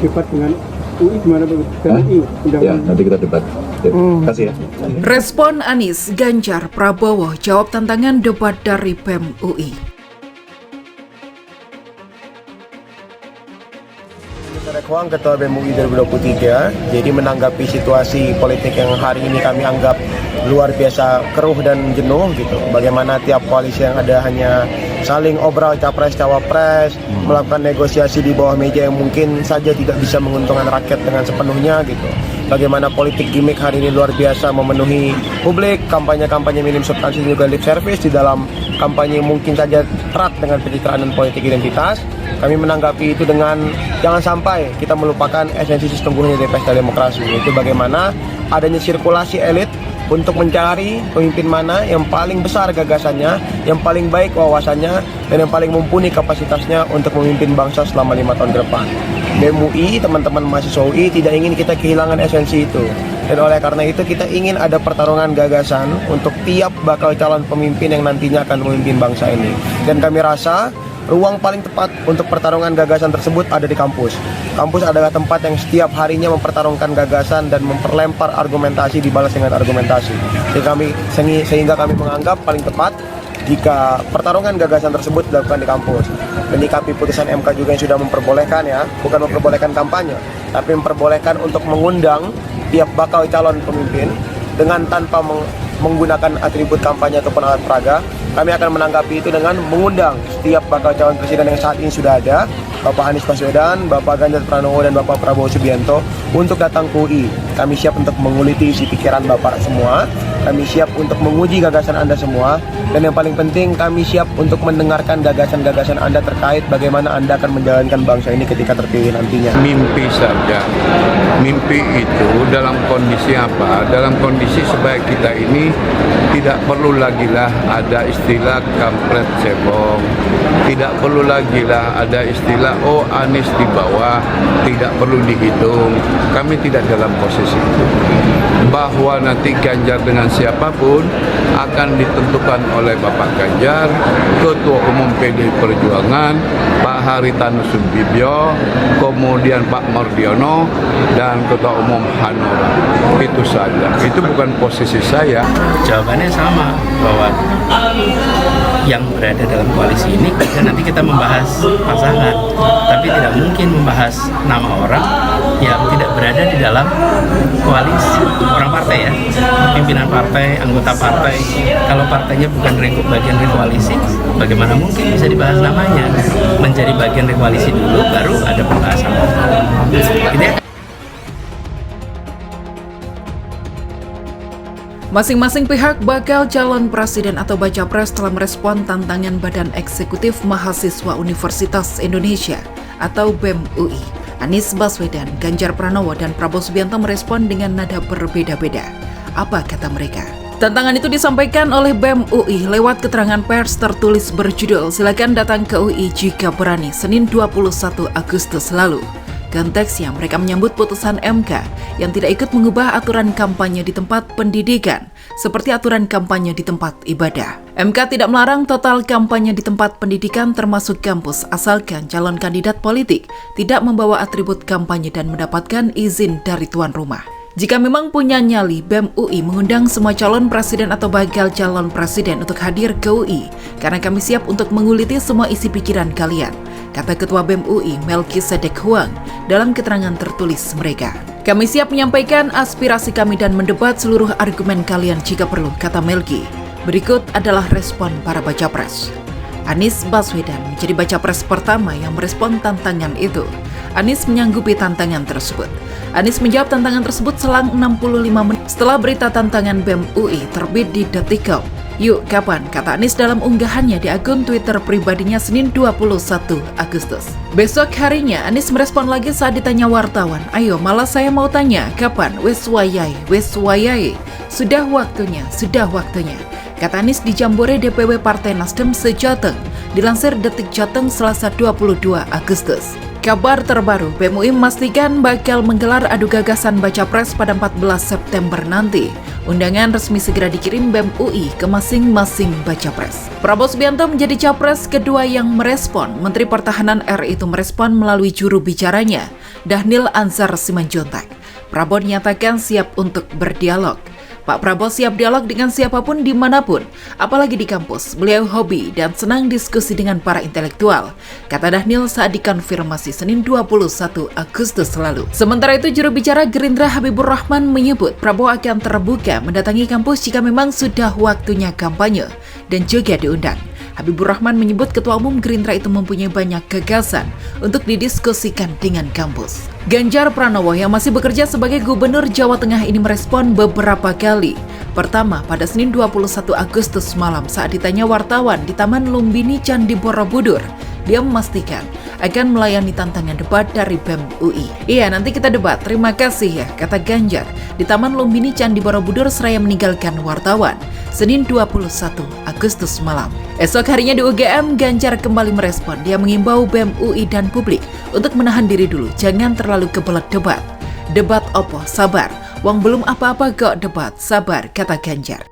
debat dengan UI gimana Pak? Dengan UI, Ya, nanti kita debat. Terima kasih ya. Respon Anies, Ganjar, Prabowo jawab tantangan debat dari BEM UI. Saya Kuang, Ketua BEM UI 2023. Jadi menanggapi situasi politik yang hari ini kami anggap luar biasa keruh dan jenuh gitu. Bagaimana tiap koalisi yang ada hanya saling obrol capres cawapres, melakukan negosiasi di bawah meja yang mungkin saja tidak bisa menguntungkan rakyat dengan sepenuhnya gitu. Bagaimana politik gimmick hari ini luar biasa memenuhi publik, kampanye-kampanye minim substansi juga lip service di dalam kampanye mungkin saja erat dengan pencitraan dan politik identitas. Kami menanggapi itu dengan jangan sampai kita melupakan esensi sesungguhnya dari pesta demokrasi, yaitu bagaimana adanya sirkulasi elit untuk mencari pemimpin mana yang paling besar gagasannya, yang paling baik wawasannya, dan yang paling mumpuni kapasitasnya untuk memimpin bangsa selama 5 tahun ke depan. BEM UI, teman-teman mahasiswa UI tidak ingin kita kehilangan esensi itu. Dan oleh karena itu kita ingin ada pertarungan gagasan untuk tiap bakal calon pemimpin yang nantinya akan memimpin bangsa ini. Dan kami rasa ruang paling tepat untuk pertarungan gagasan tersebut ada di kampus. Kampus adalah tempat yang setiap harinya mempertarungkan gagasan dan memperlempar argumentasi dibalas dengan argumentasi. Sehingga kami menganggap paling tepat jika pertarungan gagasan tersebut dilakukan di kampus. Menyikapi putusan MK juga yang sudah memperbolehkan ya, bukan memperbolehkan kampanye, tapi memperbolehkan untuk mengundang tiap bakal calon pemimpin dengan tanpa menggunakan atribut kampanye ataupun alat peraga. Kami akan menanggapi itu dengan mengundang setiap bakal calon presiden yang saat ini sudah ada, Bapak Anies Baswedan, Bapak Ganjar Pranowo, dan Bapak Prabowo Subianto untuk datang ke UI. Kami siap untuk menguliti isi pikiran Bapak semua, kami siap untuk menguji gagasan Anda semua, dan yang paling penting kami siap untuk mendengarkan gagasan-gagasan Anda terkait bagaimana Anda akan menjalankan bangsa ini ketika terpilih nantinya. Mimpi saja. Mimpi itu dalam kondisi apa? Dalam kondisi supaya kita ini tidak perlu lagi lah ada istilah kampret cebong, tidak perlu lagi lah ada istilah oh Anies di bawah, tidak perlu dihitung. Kami tidak dalam posisi itu. Bahwa nanti Ganjar dengan siapapun akan ditentukan oleh Bapak Ganjar, Ketua Umum PDI Perjuangan, Pak Haritanu Sudibyo, kemudian Pak Mardiono, dan Ketua Umum Hanura. Itu saja. Itu bukan posisi saya. Jawabannya sama, bahwa yang berada dalam koalisi ini nanti kita membahas pasangan, tapi tidak mungkin membahas nama orang yang tidak berada di dalam koalisi. Orang partai ya, pimpinan partai, anggota partai, kalau partainya bukan bagian dari koalisi, bagaimana mungkin bisa dibahas namanya? Menjadi bagian dari koalisi dulu, baru ada pembahasan. Ini Masing-masing pihak bakal calon presiden atau baca pres telah merespon tantangan Badan Eksekutif Mahasiswa Universitas Indonesia atau BEM UI. Anies Baswedan, Ganjar Pranowo, dan Prabowo Subianto merespon dengan nada berbeda-beda. Apa kata mereka? Tantangan itu disampaikan oleh BEM UI lewat keterangan pers tertulis berjudul "Silakan datang ke UI jika berani" Senin 21 Agustus lalu. Konteksnya mereka menyambut putusan MK yang tidak ikut mengubah aturan kampanye di tempat pendidikan seperti aturan kampanye di tempat ibadah. MK tidak melarang total kampanye di tempat pendidikan termasuk kampus asalkan calon kandidat politik tidak membawa atribut kampanye dan mendapatkan izin dari tuan rumah. Jika memang punya nyali, BEM UI mengundang semua calon presiden atau bakal calon presiden untuk hadir ke UI karena kami siap untuk menguliti semua isi pikiran kalian, kata Ketua BEM UI Melkisedek Huang dalam keterangan tertulis mereka. Kami siap menyampaikan aspirasi kami dan mendebat seluruh argumen kalian jika perlu, kata Melki. Berikut adalah respon para baca pres. Anies Baswedan menjadi baca pres pertama yang merespon tantangan itu. Anies menyanggupi tantangan tersebut. Anies menjawab tantangan tersebut selang 65 menit setelah berita tantangan BEM UI terbit di Detikcom. Yuk, kapan? Kata Anies dalam unggahannya di akun Twitter pribadinya Senin 21 Agustus. Besok harinya, Anies merespon lagi saat ditanya wartawan. Ayo, malah saya mau tanya, kapan? Wes wayai. Sudah waktunya. Kata Anies di Jambore DPW Partai Nasdem se-Jateng, dilansir Detik Jateng Selasa 22 Agustus. Kabar terbaru, BEM UI memastikan bakal menggelar adu gagasan baca pres pada 14 September nanti. Undangan resmi segera dikirim BEM UI ke masing-masing baca pres. Prabowo Subianto menjadi capres kedua yang merespon. Menteri Pertahanan RI itu merespon melalui juru bicaranya. Dhanil Anzar Simanjuntak. Prabowo dinyatakan siap untuk berdialog. Pak Prabowo siap dialog dengan siapapun dimanapun, apalagi di kampus. Beliau hobi dan senang diskusi dengan para intelektual, kata Dhanil saat dikonfirmasi Senin 21 Agustus lalu. Sementara itu, juru bicara Gerindra Habibur Rahman menyebut Prabowo akan terbuka mendatangi kampus jika memang sudah waktunya kampanye dan juga diundang. Habibur Rahman menyebut Ketua Umum Gerindra itu mempunyai banyak gagasan untuk didiskusikan dengan kampus. Ganjar Pranowo yang masih bekerja sebagai Gubernur Jawa Tengah ini merespon beberapa kali. Pertama, pada Senin 21 Agustus malam saat ditanya wartawan di Taman Lumbini Candi Borobudur, dia memastikan akan melayani tantangan debat dari BEM UI. Iya, nanti kita debat, terima kasih ya, kata Ganjar di Taman Lumbini Candi Borobudur seraya meninggalkan wartawan Senin 21 Agustus malam. Esok harinya di UGM, Ganjar kembali merespon. Dia mengimbau BEM UI dan publik untuk menahan diri dulu, jangan terlalu kebelet debat. Debat opo, sabar. Wong belum apa-apa kok debat, sabar, kata Ganjar.